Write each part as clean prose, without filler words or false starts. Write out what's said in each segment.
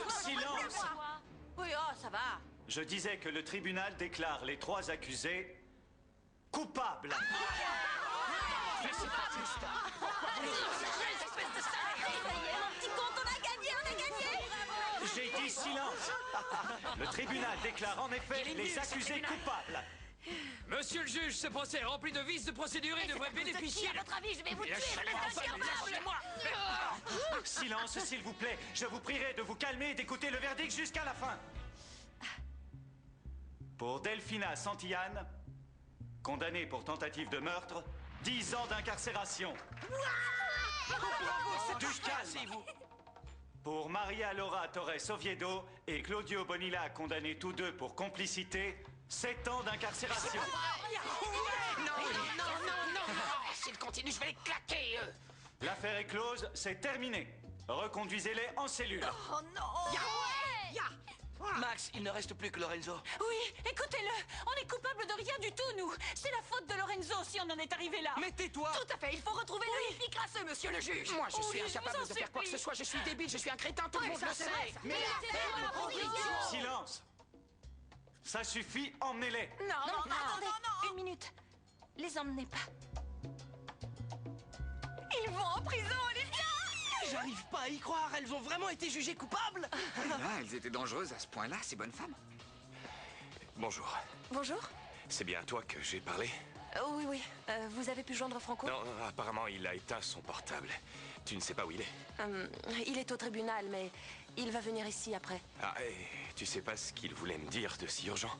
Silence! Oui, oh, ça va. Je disais que le tribunal déclare les 3 accusés coupables. Mais c'est pas juste. Mon petit compte, on a gagné, on a gagné. J'ai dit silence. Le tribunal déclare en effet les accusés coupables. Monsieur le juge, ce procès rempli de vices de procédure et devrait bénéficier... À votre avis, je vais vous tuer, Lâchez-moi! Silence, s'il vous plaît. Je vous prierai de vous calmer et d'écouter le verdict jusqu'à la fin. Pour Delphina Santillane, condamnée pour tentative de meurtre, 10 ans d'incarcération. Du calme. Pour Maria Laura Torres Oviedo et Claudio Bonilla, condamnés tous deux pour complicité, 7 ans d'incarcération. Non! S'ils continuent, je vais les claquer, eux! L'affaire est close, c'est terminé. Reconduisez-les en cellule. Oh non. Max, il ne reste plus que Lorenzo. Oui, écoutez-le. On est coupable de rien du tout, nous. C'est la faute de Lorenzo si on en est arrivé là. Mais tais-toi! Tout à fait, il faut retrouver le hippie crasseux, monsieur le juge. Moi, je suis Oui, incapable vous en de faire quoi que ce supplie. soit. Je suis débile, je suis un crétin, tout le monde le sait. Mais Silence. Ça suffit, emmenez-les. Non, attendez, une minute. Les emmenez pas. Ils vont en prison, Olivia. J'arrive pas à y croire, elles ont vraiment été jugées coupables. Ah, elles étaient dangereuses à ce point-là, ces bonnes femmes. Bonjour. Bonjour. C'est bien à toi que j'ai parlé? Oui. Vous avez pu joindre Franco? Non, apparemment, il a éteint son portable. Tu ne sais pas où il est? Il est au tribunal, mais il va venir ici après. Ah, et tu sais pas ce qu'il voulait me dire de si urgent?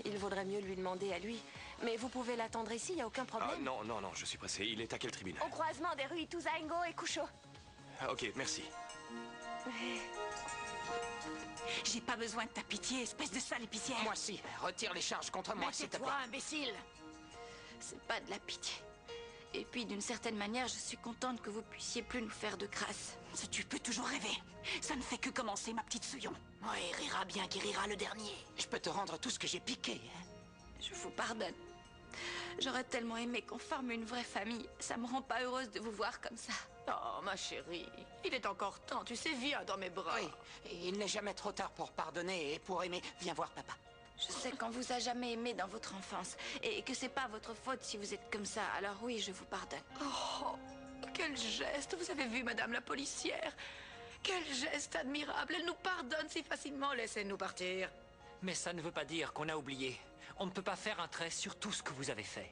Il vaudrait mieux lui demander à lui. Mais vous pouvez l'attendre ici, il n'y a aucun Ah, problème. non, je suis pressé. Il est à quel tribunal? Au croisement des rues Ituzaingó et Cucho. Ah, ok, merci. J'ai pas besoin de ta pitié, espèce de sale épicière. Moi si, retire les charges contre moi, s'il te plaît. Imbécile. C'est pas de la pitié. Et puis, d'une certaine manière, je suis contente que vous puissiez plus nous faire de grâce. Si tu peux toujours rêver. Ça ne fait que commencer, ma petite souillon. Oui, rira bien qui rira le dernier. Je peux te rendre tout ce que j'ai piqué. Je vous pardonne. J'aurais tellement aimé qu'on forme une vraie famille. Ça me rend pas heureuse de vous voir comme ça. Oh, ma chérie, il est encore temps, tu sais, viens dans mes bras. Oui, et il n'est jamais trop tard pour pardonner et pour aimer. Viens voir papa. Je sais qu'on vous a jamais aimé dans votre enfance et que c'est pas votre faute si vous êtes comme ça. Alors oui, je vous pardonne. Oh, quel geste, vous avez vu, madame la policière? Quel geste admirable, elle nous pardonne si facilement, laissez-nous partir. Mais ça ne veut pas dire qu'on a oublié. On ne peut pas faire un trait sur tout ce que vous avez fait.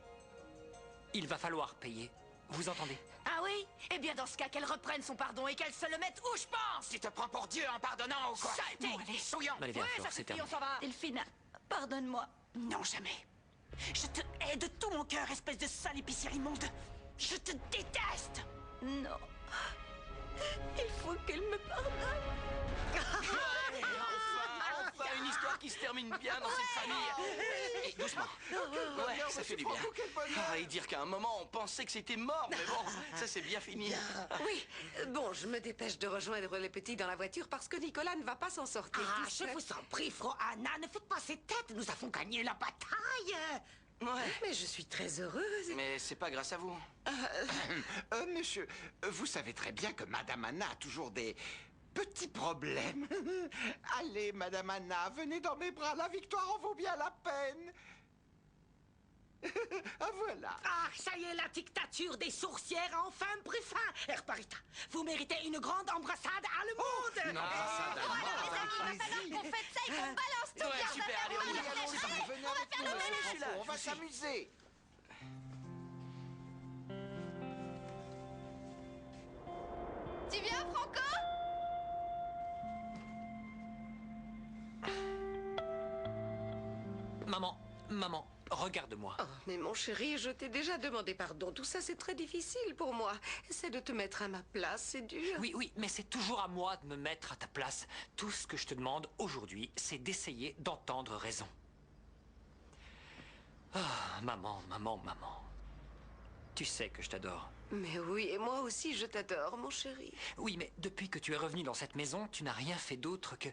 Il va falloir payer. Vous entendez? Ah oui? Eh bien, dans ce cas, qu'elle reprenne son pardon et qu'elle se le mette où je pense. Tu te prends pour Dieu en pardonnant ou quoi? Saleté! Bon, allez, souillons. Allez, viens, Ouais, Flore, ça c'est suffit, terminé. on s'en va. Delphina, pardonne-moi. Non, jamais. Je te hais de tout mon cœur, espèce de sale épicière immonde. Je te déteste. Non. Il faut qu'elle me pardonne. Enfin, une histoire qui se termine bien dans cette famille. Et doucement. Ouais, ça fait du bien. Ah, et dire qu'à un moment, on pensait que c'était mort, mais bon, ça c'est bien fini. Oui, bon, je me dépêche de rejoindre les petits dans la voiture parce que Nicolas ne va pas s'en sortir. Ah, tout je seul. vous en prie, Frau Anna, ne faites pas ces têtes. Nous avons gagné la bataille. Ouais, Mais je suis très heureuse. mais c'est pas grâce à vous. Monsieur, vous savez très bien que Madame Anna a toujours des petits problèmes. Allez, Madame Anna, venez dans mes bras, la victoire en vaut bien la peine. Ah, voilà. Ah, ça y est, la dictature des sourcières a enfin pris fin. Herparita, vous méritez une grande embrassade allemande. Non, ça On fait ça et qu'on balance tout. Ouais, super, allez, on y va. Venez avec nous, Je suis là, on va je suis. s'amuser. Tu viens, Franco? Maman, regarde-moi. Oh, mais mon chéri, je t'ai déjà demandé pardon. Tout ça, c'est très difficile pour moi. Essaie de te mettre à ma place, c'est dur. Oui, mais c'est toujours à moi de me mettre à ta place. Tout ce que je te demande aujourd'hui, c'est d'essayer d'entendre raison. Ah, maman. Tu sais que je t'adore. Mais oui, et moi aussi, je t'adore, mon chéri. Oui, mais depuis que tu es revenu dans cette maison, tu n'as rien fait d'autre que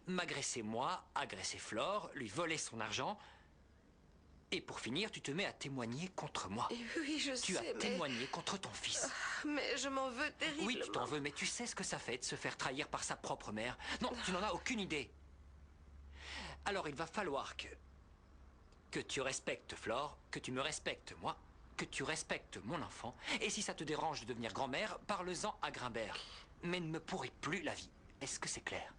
m'agresser moi, agresser Flore, lui voler son argent. Et pour finir, tu te mets à témoigner contre moi. Oui, je Tu sais, as témoigné contre ton fils. Mais je m'en veux terriblement. Oui, tu t'en veux, mais tu sais ce que ça fait de se faire trahir par sa propre mère. Non, tu n'en as aucune idée. Alors il va falloir que tu respectes Flore, que tu me respectes moi, que tu respectes mon enfant. Et si ça te dérange de devenir grand-mère, parle-en à Grimbert. Mais ne me pourris plus la vie. Est-ce que c'est clair?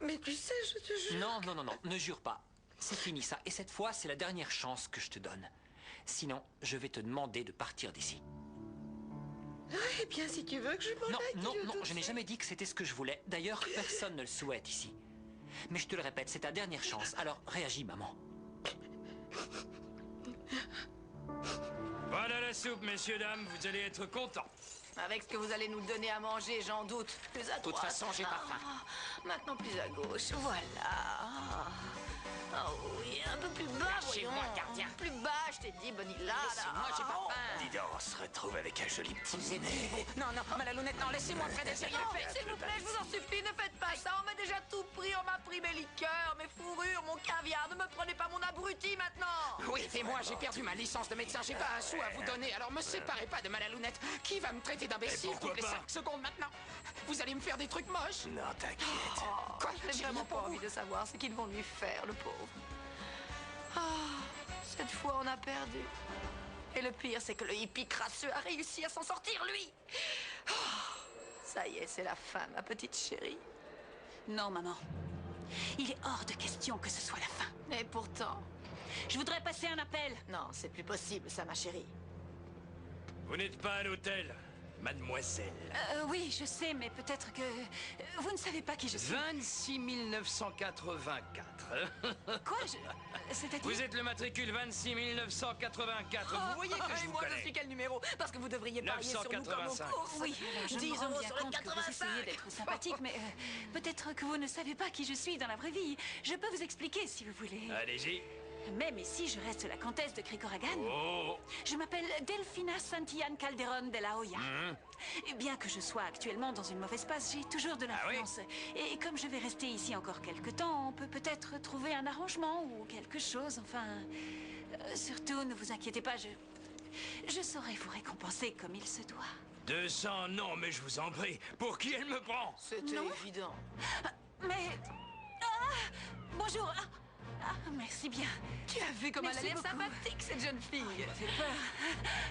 Mais tu sais, je te jure... Non, non, non, non, ne jure pas. C'est fini ça. Et cette fois, c'est la dernière chance que je te donne. Sinon, je vais te demander de partir d'ici. Eh bien, si tu veux que je m'en Non, aille... non, non, je n'ai jamais dit que c'était ce que je voulais. D'ailleurs, personne ne le souhaite ici. Mais je te le répète, c'est ta dernière chance. Alors, réagis, maman. Voilà la soupe, messieurs, dames. Vous allez être contents. Avec ce que vous allez nous donner à manger, j'en doute. Plus à droite. De toute façon, j'ai pas faim. Maintenant, plus à gauche. Voilà. Oh oui, un peu plus bas, voyons. Lâchez-moi, gardien. Plus bas, je t'ai dit, Bonilla. Laissez-moi, j'ai pas faim. Dis donc, on se retrouve avec un joli petit dîner. Non, non, Malalounette, non, laissez-moi près des Non, s'il vous plaît, je vous en supplie, ne faites pas ça. On m'a déjà tout pris. On m'a pris mes liqueurs, mes fourrures, mon caviar. Ne me prenez pas mon abruti maintenant. Oui, et moi, j'ai perdu ma licence de médecin. J'ai pas un sou à vous donner, alors me séparez pas de Malalounette. Qui va me traiter d'imbécile pourquoi toutes les pas 5 secondes maintenant? Vous allez me faire des trucs moches? Non, t'inquiète. Quoi? J'ai J'ai vraiment rien pas pour envie vous. de savoir ce qu'ils vont lui faire, le pauvre. Cette fois, on a perdu. Et le pire, c'est que le hippie crasseux a réussi à s'en sortir, lui. Ça y est, c'est la fin, ma petite chérie. Non, maman. Il est hors de question que ce soit la fin. Et pourtant... Je voudrais passer un appel. Non, c'est plus possible, ça, ma chérie. Vous n'êtes pas à l'hôtel, mademoiselle. Oui, je sais, mais peut-être que... Vous ne savez pas qui je suis. 26 984. Quoi C'est-à-dire... Vous êtes le matricule 26 984. Vous voyez que je Et vous moi, connais. je suis quel numéro? Parce que vous devriez parier sur nous comme aux 985. courses. Oui, je me 10 rends euros bien sur le compte que vous 85. essayez d'être sympathique, mais peut-être que vous ne savez pas qui je suis dans la vraie vie. Je peux vous expliquer si vous voulez. Allez-y. Même ici, je reste la comtesse de Cricoragan. Oh. Je m'appelle Delphina Santillan Calderon de la Hoya. Et bien que je sois actuellement dans une mauvaise passe, j'ai toujours de l'influence. Et comme je vais rester ici encore quelque temps, on peut peut-être trouver un arrangement ou quelque chose. Enfin, surtout, ne vous inquiétez pas, je saurai vous récompenser comme il se doit. 200, non, mais je vous en prie. Pour qui elle me prend? C'était évident. Mais... bonjour. Merci bien. Tu as vu comme elle a Merci l'air beaucoup. sympathique, cette jeune fille. Elle m'a fait peur.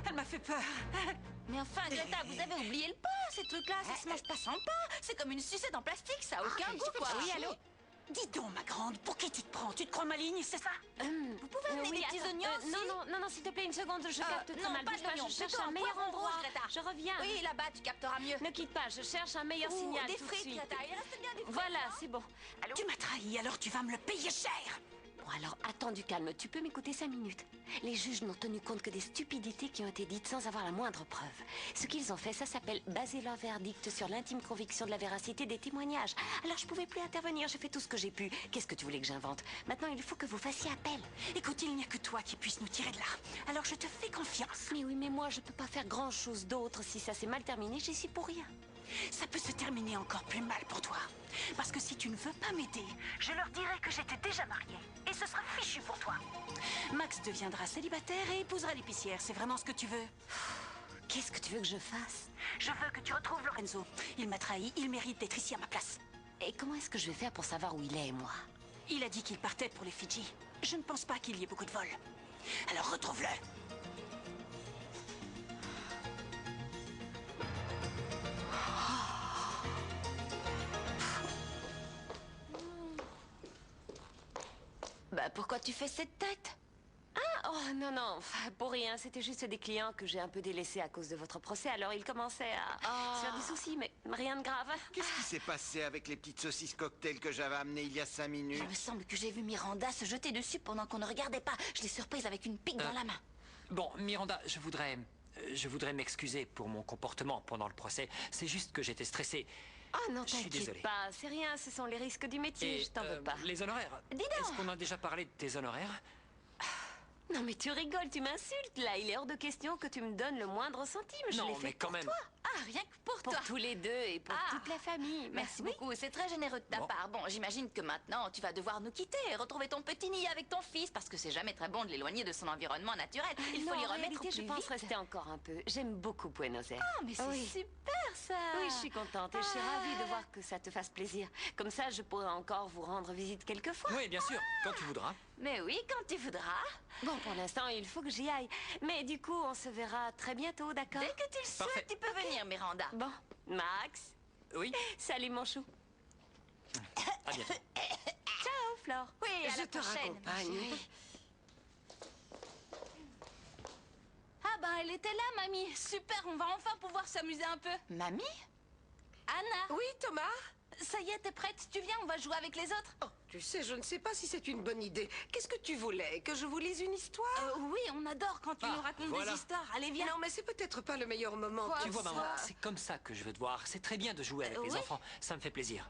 Elle m'a fait peur. Mais enfin, Greta, vous avez oublié le pain. Ces trucs-là, ça se mange pas sans pain. C'est comme une sucette en plastique, ça a aucun goût, quoi. Oui, allô? Dis donc, ma grande, pour qui tu te prends? Tu te crois maligne, c'est ça? Vous pouvez amener des petits oignons aussi? Non, s'il te plaît, une seconde, je capte très non, mal. pas Bouge pas, d'oignons, je cherche plutôt un un meilleur poivron endroit. rouge, Greta. Je reviens. Oui, là-bas, tu capteras mieux. Ne quitte pas, je cherche un meilleur Ou signal des tout de frites, suite. Greta. Il reste bien des frites. Voilà, non? c'est bon. Tu m'as trahi, alors tu vas me le payer cher. Bon, alors attends du calme, tu peux m'écouter 5 minutes. Les juges n'ont tenu compte que des stupidités qui ont été dites sans avoir la moindre preuve. Ce qu'ils ont fait, ça s'appelle baser leur verdict sur l'intime conviction de la véracité des témoignages. Alors je pouvais plus intervenir, j'ai fait tout ce que j'ai pu. Qu'est-ce que tu voulais que j'invente? Maintenant, il faut que vous fassiez appel. Écoute, il n'y a que toi qui puisse nous tirer de là. Alors je te fais confiance. Mais oui, mais moi, je peux pas faire grand-chose d'autre. Si ça s'est mal terminé, j'y suis pour rien. Ça peut se terminer encore plus mal pour toi. Parce que si tu ne veux pas m'aider, je leur dirai que j'étais déjà mariée. Et ce sera fichu pour toi. Max deviendra célibataire et épousera l'épicière. C'est vraiment ce que tu veux? Qu'est-ce que tu veux que je fasse? Je veux que tu retrouves Lorenzo. Il m'a trahi, il mérite d'être ici à ma place. Et comment est-ce que je vais faire pour savoir où il est, moi? Il a dit qu'il partait pour les Fidji. Je ne pense pas qu'il y ait beaucoup de vols. Alors retrouve-le. Bah, pourquoi tu fais cette tête? Ah, oh non, non, pour rien. C'était juste des clients que j'ai un peu délaissés à cause de votre procès. Alors ils commençaient à se faire des soucis, mais rien de grave. Qu'est-ce qui s'est passé avec les petites saucisses cocktail que j'avais amenées il y a 5 minutes? Il me semble que j'ai vu Miranda se jeter dessus pendant qu'on ne regardait pas. Je l'ai surprise avec une pique dans la main. Bon, Miranda, je voudrais m'excuser pour mon comportement pendant le procès. C'est juste que j'étais stressé. Ah non, Je suis t'inquiète désolé. pas, c'est rien, ce sont les risques du métier, Et, je t'en veux pas. Les honoraires. Dis donc. Est-ce qu'on a déjà parlé de tes honoraires? Non mais tu rigoles, tu m'insultes là, il est hors de question que tu me donnes le moindre centime, je l'ai Non, fait mais quand pour même. toi. Ah, rien que pour toi. Pour tous les deux et pour toute la famille. Merci beaucoup, c'est très généreux de ta part. Bon, j'imagine que maintenant, tu vas devoir nous quitter et retrouver ton petit nid avec ton fils, parce que c'est jamais très bon de l'éloigner de son environnement naturel. Il faut Non, l'y en remettre réalité, au plus je pense vite. rester encore un peu. J'aime beaucoup Buenos Aires. Ah, mais c'est super, ça. Oui, je suis contente et je suis ravie de voir que ça te fasse plaisir. Comme ça, je pourrai encore vous rendre visite quelquefois. Oui, bien sûr, quand tu voudras. Mais oui, quand tu voudras. Bon, pour l'instant, il faut que j'y aille. Mais du coup, on se verra très bientôt, d'accord? Dès que tu le souhaites, tu peux venir, Miranda. Bon, Max. Oui. Salut, mon chou. À bientôt. Ciao, Flore. Oui, à Je la te prochaine. raccompagne. Ah ben, elle était là, mamie. Super, on va enfin pouvoir s'amuser un peu. Mamie? Anna? Oui, Thomas? Ça y est, t'es prête? Tu viens, on va jouer avec les autres? Oh, tu sais, je ne sais pas si c'est une bonne idée. Qu'est-ce que tu voulais? Que je vous lise une histoire? Oui, on adore quand tu nous racontes voilà. des histoires. Allez, viens. Non, mais c'est peut-être pas le meilleur moment. Tu vois, pour maman, ça. c'est comme ça que je veux te voir. C'est très bien de jouer avec les oui. enfants. Ça me fait plaisir.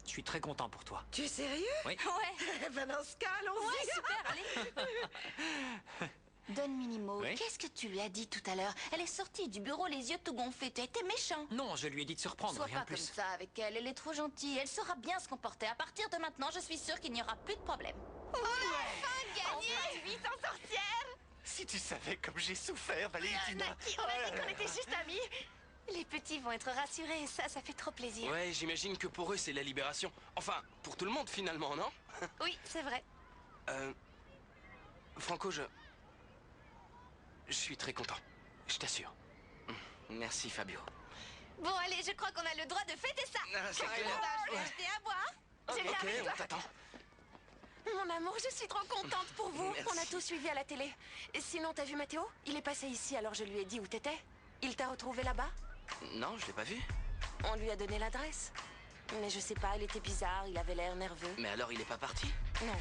Je suis très content pour toi. Tu es sérieux? Oui. Ouais. Eh ben, dans ce cas, allons-y. Ouais, super, allez. Donne Minimo, Oui? qu'est-ce que tu lui as dit tout à l'heure? Elle est sortie du bureau les yeux tout gonflés. Tu as été méchant. Non, je lui ai dit de se reprendre, Sois rien pas de plus. comme ça avec elle. Elle est trop gentille. Elle saura bien se comporter. À partir de maintenant, je suis sûre qu'il n'y aura plus de problème. On a enfin gagné! On vite en sorcière! Si tu savais comme j'ai souffert, Valentina. Naki, on a dit qu'on était juste amis. Les petits vont être rassurés. Ça fait trop plaisir. Ouais, j'imagine que pour eux, c'est la libération. Enfin, pour tout le monde, finalement, non? Oui, c'est vrai. Franco, je suis très content. Je t'assure. Merci, Fabio. Bon, allez, je crois qu'on a le droit de fêter ça. C'est clair. Je vais acheter à boire. J'ai bien Ok, avec on toi. t'attend. Mon amour, je suis trop contente pour vous. Merci. On a tout suivi à la télé. Et sinon, t'as vu Mathéo? Il est passé ici, alors je lui ai dit où t'étais. Il t'a retrouvé là-bas? Non, je l'ai pas vu. On lui a donné l'adresse. Mais je sais pas, il était bizarre, il avait l'air nerveux. Mais alors, il est pas parti? Non.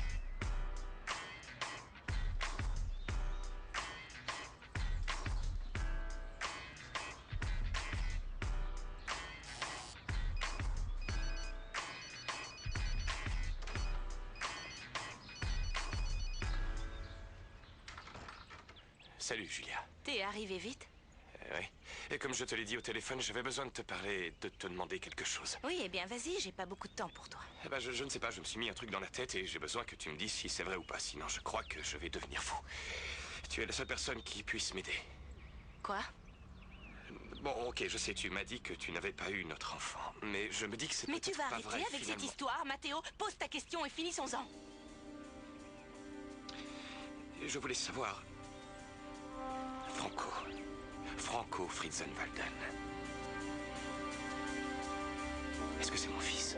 Salut, Julia. T'es arrivé vite? Oui. Et comme je te l'ai dit au téléphone, j'avais besoin de te parler, de te demander quelque chose. Oui, eh bien, vas-y, j'ai pas beaucoup de temps pour toi. Eh ben, je ne sais pas, je me suis mis un truc dans la tête et j'ai besoin que tu me dises si c'est vrai ou pas. Sinon, je crois que je vais devenir fou. Tu es la seule personne qui puisse m'aider. Quoi? Bon, ok, je sais, tu m'as dit que tu n'avais pas eu notre enfant. Mais je me dis que c'est Mais tu peut-être vas pas vrai, arrêter avec cette finalement. histoire, Mathéo. Pose ta question et finissons-en. Je voulais savoir... Franco Fritzenwalden. Est-ce que c'est mon fils?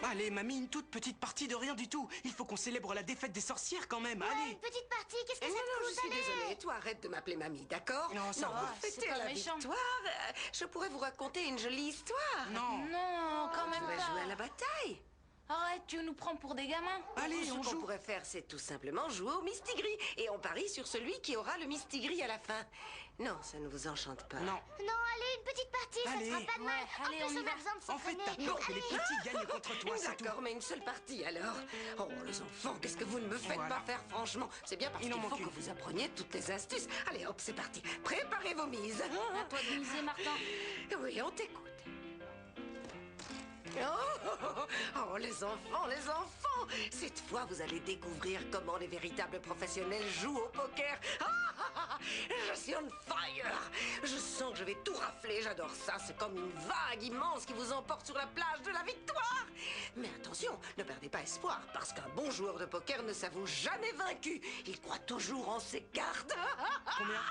Allez, mamie, une toute petite partie de rien du tout. Il faut qu'on célèbre la défaite des sorcières quand même. Allez. Une petite partie, qu'est-ce que ça te coûte? Je suis désolée, toi arrête de m'appeler mamie, d'accord? Non, ça va. pour fêter pas la méchant. victoire, je pourrais vous raconter une jolie histoire. Non. Non, quand On même pourrait pas. jouer à la bataille. Arrête, tu nous prends pour des gamins. Allez, Ce on qu'on joue. pourrait faire, c'est tout simplement jouer au mistigris. Et on parie sur celui qui aura le mistigris à la fin. Non, ça ne vous enchante pas. Non. Non, allez, une petite partie, Allez. ça sera pas de mal. Ouais, allez, en on plus, y on va. a besoin de En fait, s'entraîner. t'as peur que les petits gagnent contre toi, c'est tout. D'accord, mais une seule partie alors. Oh, les enfants, qu'est-ce que vous ne me faites Voilà. pas faire, franchement? C'est bien parce Il qu'il en faut manque que une. vous appreniez toutes les astuces. Allez, hop, c'est parti. Préparez vos mises. À toi de miser, Martin. Oui, on t'écoute. Oh, les enfants, les enfants! Cette fois, vous allez découvrir comment les véritables professionnels jouent au poker. Je suis on fire! Je sens que je vais tout rafler, j'adore ça. C'est comme une vague immense qui vous emporte sur la plage de la victoire. Mais attention, ne perdez pas espoir, parce qu'un bon joueur de poker ne s'avoue jamais vaincu. Il croit toujours en ses cartes. Combien?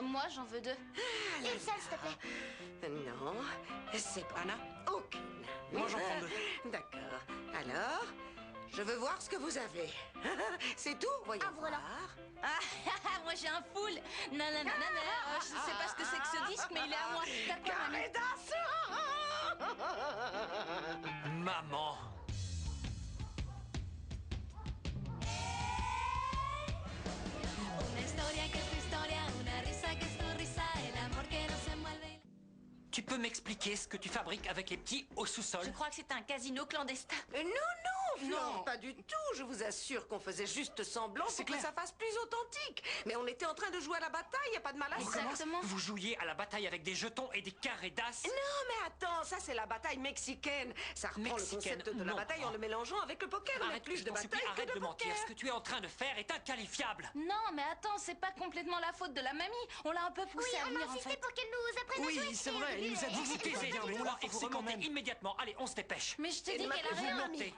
Moi, j'en veux 2. Une seule, s'il te plaît. Non, c'est pas Anna? aucune. Moi, j'en prends 2. D'accord. Alors, je veux voir ce que vous avez. C'est tout? Voyons voilà. voir. Ah, moi j'ai un full. Non, non, non, non, non. Je sais pas ce que c'est que ce disque, mais il est à moi. D'accord, mamie. Maman. Tu peux m'expliquer ce que tu fabriques avec les petits au sous-sol? Je crois que c'est un casino clandestin. Non, non, Flore, pas du tout. Je vous assure qu'on faisait juste semblant pour que ça fasse plus authentique. Mais on était en train de jouer à la bataille, y a pas de mal à ça. Exactement. Vous jouiez à la bataille avec des jetons et des carrés d'as? Non, mais attends, ça c'est la bataille mexicaine. Ça reprend le concept de la bataille en le mélangeant avec le poker. Arrête, plus de bataille que arrête de de mentir. poker. Ce que tu es en train de faire est inqualifiable. Non, mais attends, c'est pas complètement la faute de la mamie. On l'a un peu poussée à venir, en fait. pour qu'elle nous apprenne à jouer. Oui, c'est vrai, elle nous a dit Vous que vous c'était taisez, pas bien, mais moi, il faut vraiment exécutez même. immédiatement. Allez, on se dépêche. Mais je te Et dis ma qu'elle a pauvre rien, mamie. mamie.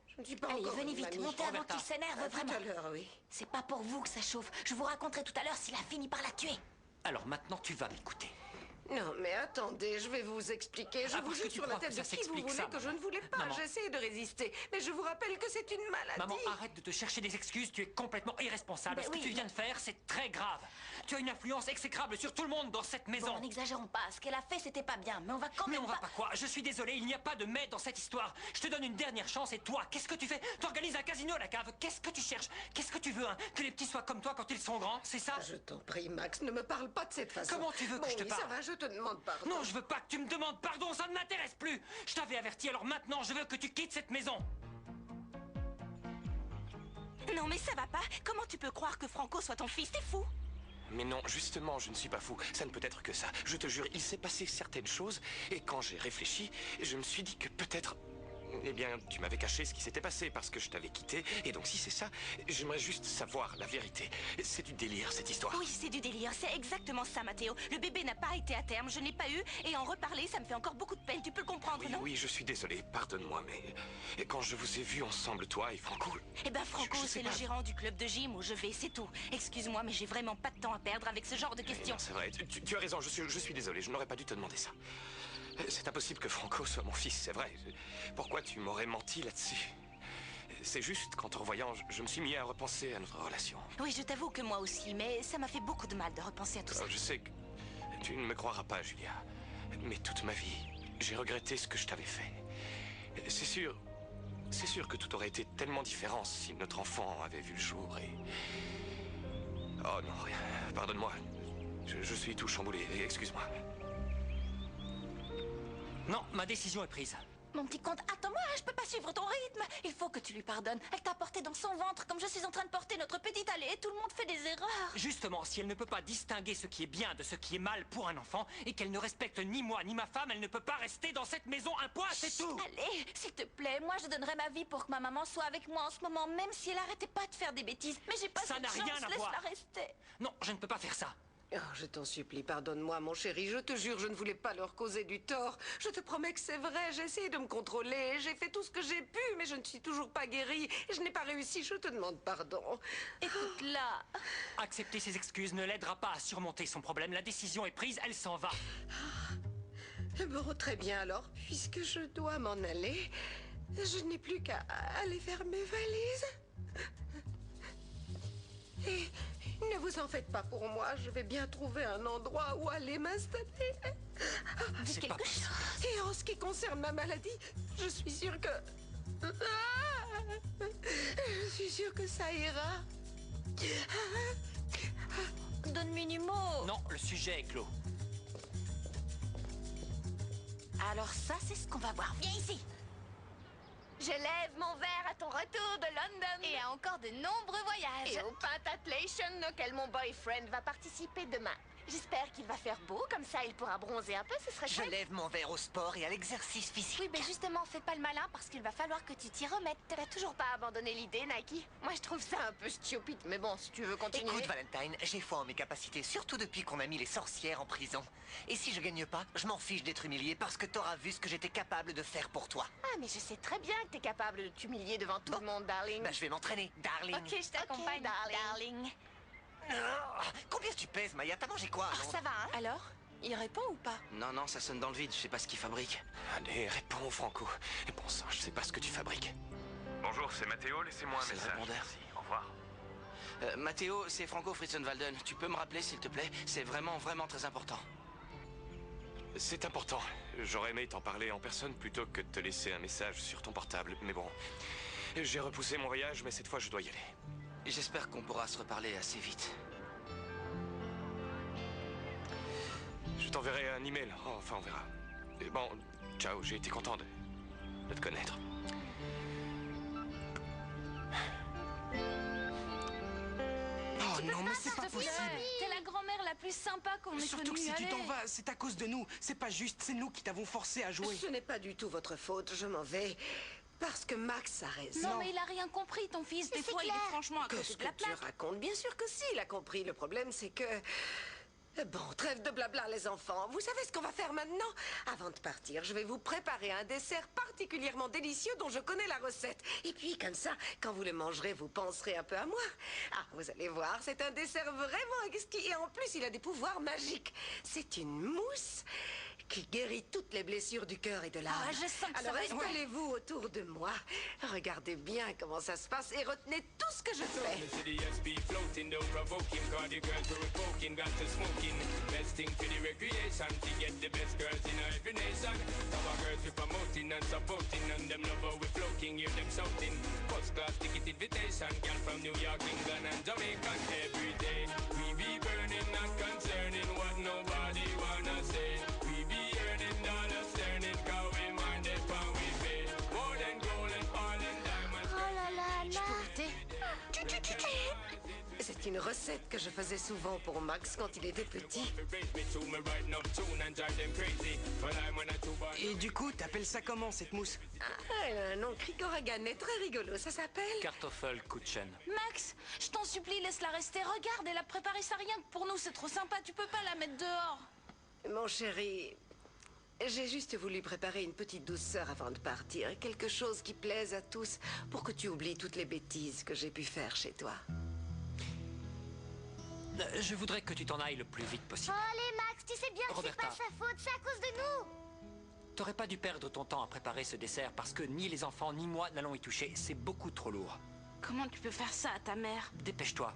Je ne dis pas Allez, encore, venez vite, mamie. montez avant qu'il s'énerve, À vraiment. tout à l'heure, oui. C'est pas pour vous que ça chauffe. Je vous raconterai tout à l'heure s'il a fini par la tuer. Alors maintenant, tu vas m'écouter. Non, mais attendez, je vais vous expliquer. Je Ah, vous parce que jure tu sur la crois tête que de ça qui vous s'explique, voulez ça, que je ne voulais pas. maman. J'essaie de résister. Mais je vous rappelle que c'est une maladie. Maman, arrête de te chercher des excuses, tu es complètement irresponsable. Mais Ce oui, que tu viens de faire, c'est très grave. Tu as une influence exécrable sur tout le monde dans cette maison. Bon, n'exagérons pas. Ce qu'elle a fait, c'était pas bien. Mais on va quand Mais même on va pas quoi? Je suis désolé, il n'y a pas de mais dans cette histoire. Je te donne une dernière chance et toi, qu'est-ce que tu fais? Tu organises un casino à la cave. Qu'est-ce que tu cherches? Qu'est-ce que tu veux, hein? Que les petits soient comme toi quand ils sont grands, c'est ça? Je t'en prie, Max, ne me parle pas de cette façon. Comment tu veux que Bon, je te oui, parle? ça va, je te demande pardon. Non, je veux pas que tu me demandes pardon, ça ne m'intéresse plus. Je t'avais averti, alors maintenant je veux que tu quittes cette maison. Non, mais ça va pas. Comment tu peux croire que Franco soit ton fils? T'es fou. Mais non, justement, je ne suis pas fou. Ça ne peut être que ça. Je te jure, il s'est passé certaines choses, et quand j'ai réfléchi, je me suis dit que peut-être... Eh bien, tu m'avais caché ce qui s'était passé parce que je t'avais quitté, et donc si c'est ça, j'aimerais juste savoir la vérité. C'est du délire, cette histoire. Oui, c'est du délire. C'est exactement ça, Matteo. Le bébé n'a pas été à terme, je ne l'ai pas eu, et en reparler, ça me fait encore beaucoup de peine. Tu peux le comprendre, Oui, non? oui, je suis désolé, pardonne-moi, mais quand je vous ai vu ensemble, toi et Franco... Eh ben, Franco, je sais c'est le pas. gérant du club de gym où je vais, c'est tout. Excuse-moi, mais j'ai vraiment pas de temps à perdre avec ce genre de questions. Non, c'est vrai, tu as raison, je suis désolé, je n'aurais pas dû te demander ça. C'est impossible que Franco soit mon fils, c'est vrai. Pourquoi tu m'aurais menti là-dessus? C'est juste qu'en te revoyant, je me suis mis à repenser à notre relation. Oui, je t'avoue que moi aussi, mais ça m'a fait beaucoup de mal de repenser à tout ça. Je sais que tu ne me croiras pas, Julia. Mais toute ma vie, j'ai regretté ce que je t'avais fait. C'est sûr que tout aurait été tellement différent si notre enfant avait vu le jour et... Oh non, rien. Pardonne-moi. Je suis tout chamboulé, excuse-moi. Non, ma décision est prise. Mon petit comte, attends-moi, je peux pas suivre ton rythme. Il faut que tu lui pardonnes. Elle t'a porté dans son ventre comme je suis en train de porter notre petite allée et tout le monde fait des erreurs. Justement, si elle ne peut pas distinguer ce qui est bien de ce qui est mal pour un enfant et qu'elle ne respecte ni moi ni ma femme, elle ne peut pas rester dans cette maison, un point, c'est tout. Allez, s'il te plaît, moi je donnerais ma vie pour que ma maman soit avec moi en ce moment, même si elle arrêtait pas de faire des bêtises. Mais j'ai pas Ça cette n'a chance, rien à voir. laisse-la rester. Non, je ne peux pas faire ça. Oh, je t'en supplie, pardonne-moi, mon chéri. Je te jure, je ne voulais pas leur causer du tort. Je te promets que c'est vrai. J'ai essayé de me contrôler. J'ai fait tout ce que j'ai pu, mais je ne suis toujours pas guérie. Et je n'ai pas réussi. Je te demande pardon. Écoute-la. Accepter ses excuses ne l'aidera pas à surmonter son problème. La décision est prise, elle s'en va. Bon, très bien alors. Puisque je dois m'en aller, je n'ai plus qu'à aller faire mes valises. Et ne vous en faites pas pour moi, je vais bien trouver un endroit où aller m'installer. C'est pas possible. Et en ce qui concerne ma maladie, je suis sûre que... Je suis sûre que ça ira. Donne-moi une mot. Non, le sujet est clos. Alors ça, c'est ce qu'on va voir. Viens ici. Je lève mon verre à ton retour de London. Et à encore de nombreux voyages. Et au Pentathlation auquel mon boyfriend va participer demain. J'espère qu'il va faire beau, comme ça il pourra bronzer un peu, ce serait Je chouette. lève mon verre au sport et à l'exercice physique. Oui, mais justement, fais pas le malin parce qu'il va falloir que tu t'y remettes. T'as toujours pas abandonné l'idée, Nike? Moi, je trouve ça un peu stupide, mais bon, si tu veux continuer... Écoute, Valentine, j'ai foi en mes capacités, surtout depuis qu'on a mis les sorcières en prison. Et si je gagne pas, je m'en fiche d'être humilié parce que t'auras vu ce que j'étais capable de faire pour toi. Ah, mais je sais très bien que t'es capable de t'humilier devant tout le monde, darling. Bah, je vais m'entraîner, darling. Ok, je t'accompagne, darling. Combien tu pèses, Maya? T'as mangé quoi? Ça va, hein? Alors, il répond ou pas? Non, non, ça sonne dans le vide, je sais pas ce qu'il fabrique. Allez, réponds, Franco. Et bon sang, je sais pas ce que tu fabriques. Bonjour, c'est Matteo, laissez-moi un C'est le message. répondeur. Merci, au revoir. Matteo, c'est Franco Fritzenwalden. Tu peux me rappeler, s'il te plaît? C'est vraiment, vraiment très important. C'est important. J'aurais aimé t'en parler en personne plutôt que de te laisser un message sur ton portable. Mais bon, j'ai repoussé mon voyage, mais cette fois, je dois y aller. J'espère qu'on pourra se reparler assez vite. Je t'enverrai un email. Oh, enfin, on verra. Et bon, ciao, j'ai été content de te connaître. Oh non, mais c'est pas possible. T'es la grand-mère la plus sympa qu'on ait connue. Surtout que si tu Allez. t'en vas, c'est à cause de nous. C'est pas juste, c'est nous qui t'avons forcé à jouer. Ce n'est pas du tout votre faute, je m'en vais. Parce que Max a raison. Non, mais il a rien compris, ton fils. Des fois, il est franchement à côté Qu'est-ce de la que tu plaque. racontes? Bien sûr que si, il a compris. Le problème, c'est que... Bon, trêve de blabla, les enfants. Vous savez ce qu'on va faire maintenant? Avant de partir, je vais vous préparer un dessert particulièrement délicieux dont je connais la recette. Et puis, comme ça, quand vous le mangerez, vous penserez un peu à moi. Ah, vous allez voir, c'est un dessert vraiment exquis. Et en plus, il a des pouvoirs magiques. C'est une mousse qui guérit toutes les blessures du cœur et de l'âme. Ah, je sens que ça Alors, va être installez-vous autour de moi. Regardez bien comment ça se passe et retenez tout ce que je fais. Best thing for the recreation to get the best girls in every nation. Our girls we promoting and supporting, and them love how we floating, hear them shouting. First class ticket invitation, girl from New York, England, and Jamaica. Every day we be burning, not concerning what nobody wanna say. We be earning dollars, turning, 'cause we mind it when we pay. More than gold and oil and diamonds. Oh là là, Anna. C'est une recette que je faisais souvent pour Max quand il était petit. Et du coup, t'appelles ça comment, cette mousse? Ah, elle a un nom cricoragané très rigolo, ça s'appelle... Kartoffelkuchen. Max, je t'en supplie, laisse-la rester. Regarde, elle a préparé ça rien que pour nous. C'est trop sympa, tu peux pas la mettre dehors. Mon chéri, j'ai juste voulu préparer une petite douceur avant de partir. Quelque chose qui plaise à tous pour que tu oublies toutes les bêtises que j'ai pu faire chez toi. Je voudrais que tu t'en ailles le plus vite possible. Oh, allez, Max, tu sais bien que c'est Roberta. pas sa faute, c'est à cause de nous. T'aurais pas dû perdre ton temps à préparer ce dessert parce que ni les enfants ni moi n'allons y toucher. C'est beaucoup trop lourd. Comment tu peux faire ça à ta mère? Dépêche-toi.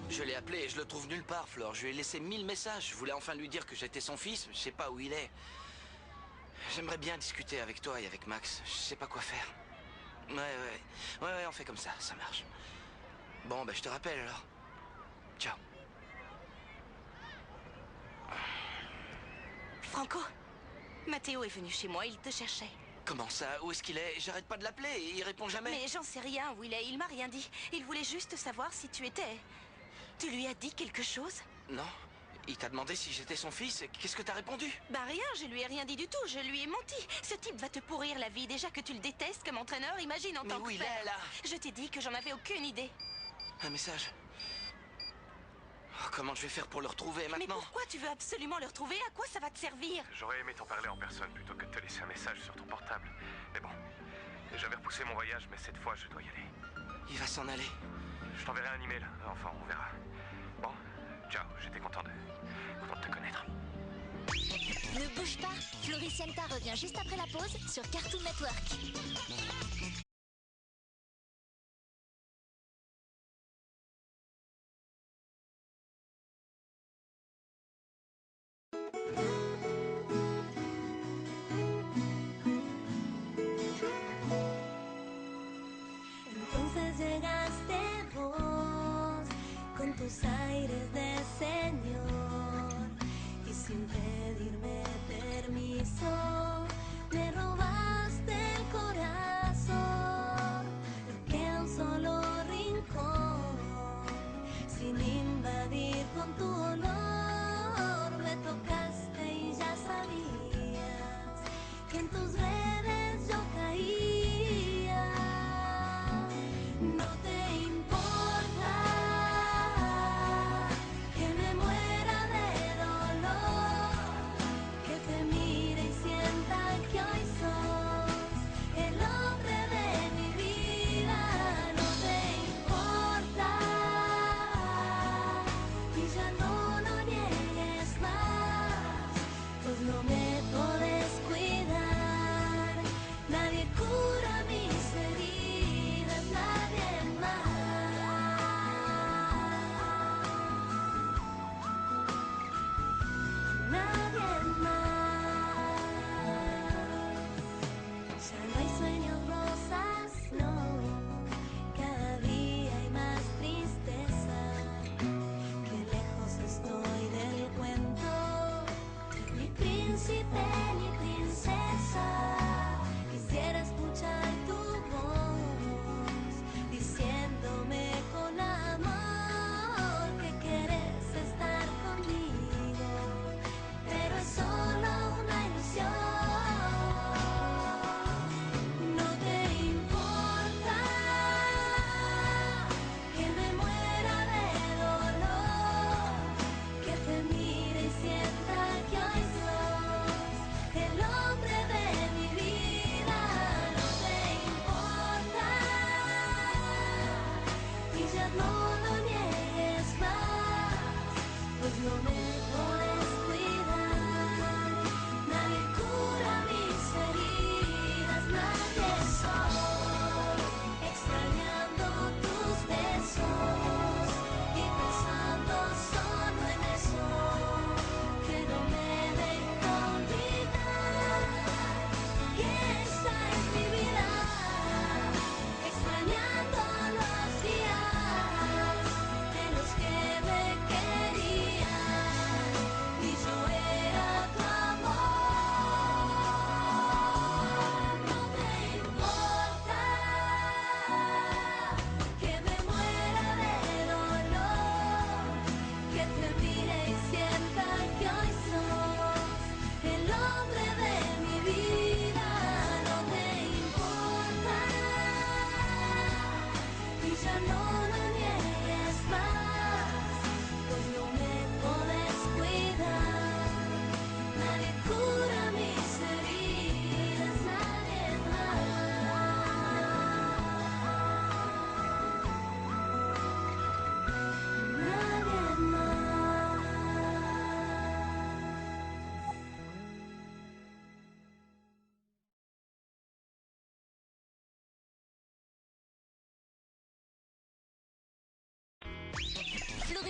Je l'ai appelé et je le trouve nulle part, Flore. Je lui ai laissé 1000 messages. Je voulais enfin lui dire que j'étais son fils, mais je sais pas où il est. J'aimerais bien discuter avec toi et avec Max. Je sais pas quoi faire. Ouais, on fait comme ça, ça marche. Bon, ben je te rappelle alors. Ciao. Franco, Matteo est venu chez moi, il te cherchait. Comment ça? Où est-ce qu'il est? J'arrête pas de l'appeler et il répond jamais. Mais j'en sais rien où il est, il m'a rien dit. Il voulait juste savoir si tu étais... Tu lui as dit quelque chose? Non. Il t'a demandé si j'étais son fils. Qu'est-ce que t'as répondu? Bah rien, je lui ai rien dit du tout, je lui ai menti. Ce type va te pourrir la vie, déjà que tu le détestes comme entraîneur, imagine en Mais tant où que il père. est, là? Je t'ai dit que j'en avais aucune idée. Un message. Oh, comment je vais faire pour le retrouver Mais maintenant? pourquoi tu veux absolument le retrouver? À quoi ça va te servir? J'aurais aimé t'en parler en personne plutôt que de te laisser un message sur ton portable. Mais bon, j'avais repoussé mon voyage, mais cette fois, je dois y aller. Il va s'en aller. Je t'enverrai un email, enfin, on verra. Bon, ciao, j'étais content de te connaître. Ne bouge pas, Floricienta revient juste après la pause sur Cartoon Network. Entonces llegaste vos con tus aires de señor y sin pedirme permiso me robaste el corazón.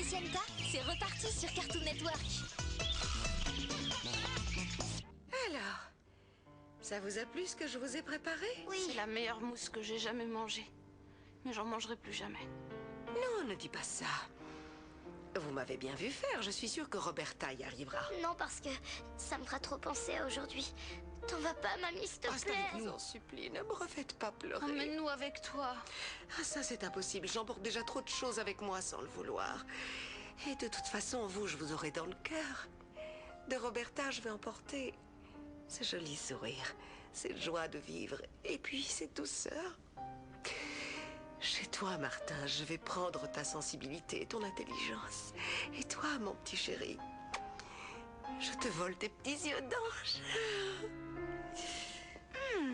Floricienta, c'est reparti sur Cartoon Network. Alors, ça vous a plu ce que je vous ai préparé? Oui. C'est la meilleure mousse que j'ai jamais mangée. Mais j'en mangerai plus jamais. Non, ne dis pas ça. Vous m'avez bien vu faire, je suis sûre que Roberta y arrivera. Non, parce que ça me fera trop penser à aujourd'hui. T'en vas pas, mamie, s'il te Reste plaît. avec nous, en supplie, ne me refaites pas pleurer. Emmène-nous avec toi. Ah, ça c'est impossible, j'emporte déjà trop de choses avec moi sans le vouloir. Et de toute façon, vous, je vous aurai dans le cœur. De Roberta, je vais emporter ce joli sourire, cette joie de vivre, et puis cette douceur. Chez toi, Martin, je vais prendre ta sensibilité, ton intelligence. Et toi, mon petit chéri, je te vole tes petits yeux d'ange.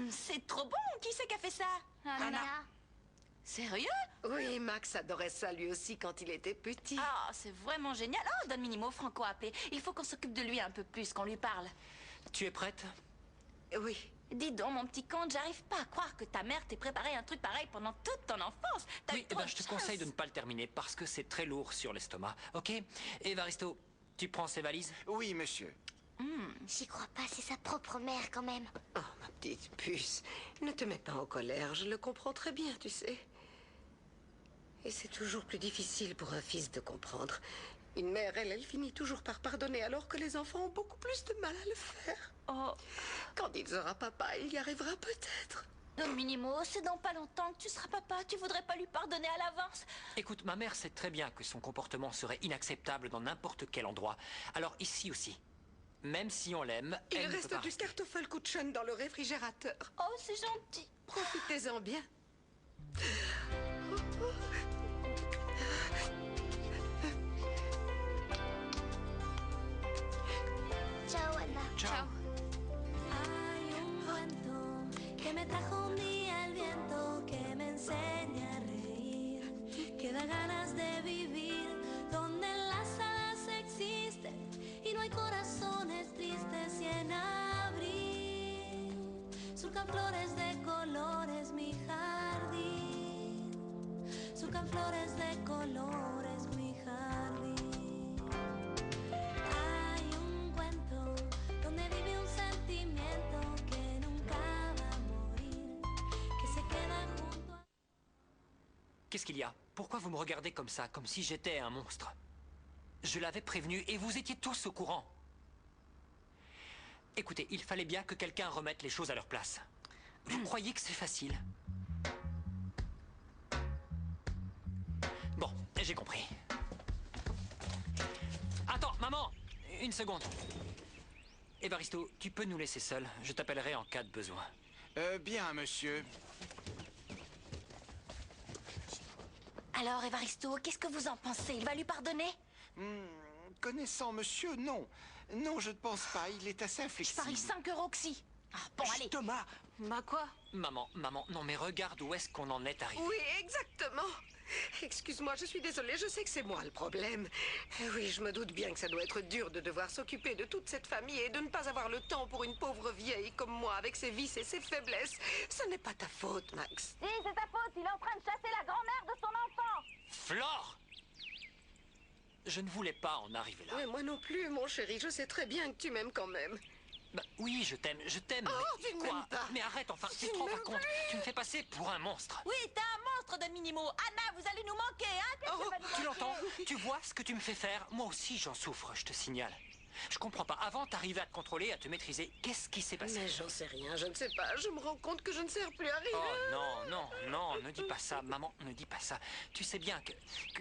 C'est trop bon. Qui c'est qui a fait ça? Anna. Sérieux? Oui, Max adorait ça lui aussi quand il était petit. Ah, c'est vraiment génial. Oh, Don Minimo, Franco a appelé. Il faut qu'on s'occupe de lui un peu plus, qu'on lui parle. Tu es prête? Oui. Dis donc, mon petit Conte, j'arrive pas à croire que ta mère t'ait préparé un truc pareil pendant toute ton enfance. Oui, eh ben, je te conseille de ne pas le terminer parce que c'est très lourd sur l'estomac. Ok? Évaristo, tu prends ces valises? Oui, monsieur. J'y crois pas, c'est sa propre mère quand même. Oh, ma petite puce, ne te mets pas en colère, je le comprends très bien, tu sais. Et c'est toujours plus difficile pour un fils de comprendre. Une mère, elle finit toujours par pardonner alors que les enfants ont beaucoup plus de mal à le faire. Oh. Quand il sera papa, il y arrivera peut-être. Don Minimo, c'est dans pas longtemps que tu seras papa. Tu voudrais pas lui pardonner à l'avance? Écoute, ma mère sait très bien que son comportement serait inacceptable dans n'importe quel endroit. Alors ici aussi. Même si on l'aime, Il elle ne peut reste pas du rester. Kartoffelkuchen dans le réfrigérateur. Oh, c'est gentil. Profitez-en bien. Ciao, Anna. Ciao. Hay un cuento que me trajo un día el viento que me enseña a reír, que da ganas de vivir donde las hadas existen y no hay corazones tristes y en abril surcan flores de colores mi jardín, surcan flores de colores mi jardín. Hay un cuento donde vive un sentimiento que nunca va a morir, que se queda junto a... Qu'est-ce qu'il y a? Pourquoi vous me regardez comme ça, comme si j'étais un monstre? Je l'avais prévenu et vous étiez tous au courant. Écoutez, il fallait bien que quelqu'un remette les choses à leur place. Vous croyez que c'est facile? Bon, j'ai compris. Attends, maman! Une seconde. Évaristo, tu peux nous laisser seuls. Je t'appellerai en cas de besoin. Bien, monsieur. Alors, Évaristo, qu'est-ce que vous en pensez? Il va lui pardonner? Connaissant monsieur, non. Non, je ne pense pas. Il est assez Je inflexible. parie 5 € que si. Ah, bon, allez. Thomas, Bah quoi? Maman, non mais regarde où est-ce qu'on en est arrivé. Oui, exactement. Excuse-moi, je suis désolée, je sais que c'est moi le problème. Oui, je me doute bien que ça doit être dur de devoir s'occuper de toute cette famille et de ne pas avoir le temps pour une pauvre vieille comme moi, avec ses vices et ses faiblesses. Ce n'est pas ta faute, Max. Si, c'est ta faute. Il est en train de chasser la grand-mère de son enfant. Flore! Je ne voulais pas en arriver là. Oui, moi non plus, mon chéri, je sais très bien que tu m'aimes quand même. Bah, oui, je t'aime. Oh, mais tu ne quoi? m'aimes pas. Mais arrête, enfin, tu Tu te ne rends pas m'aimes compte? plus. Tu me fais passer pour un monstre. Oui, t'es un monstre, Don Minimo. Anna, vous allez nous manquer, hein? Qu'est-ce qui va nous Tu manquer? l'entends? Tu vois ce que tu me fais faire? Moi aussi, j'en souffre, je te signale. Je comprends pas. Avant, t'arrivais à te contrôler, à te maîtriser. Qu'est-ce qui s'est passé? Mais j'en sais rien, je ne sais pas. Je me rends compte que je ne sers plus à rien. Oh non, ne dis pas ça, maman, ne dis pas ça. Tu sais bien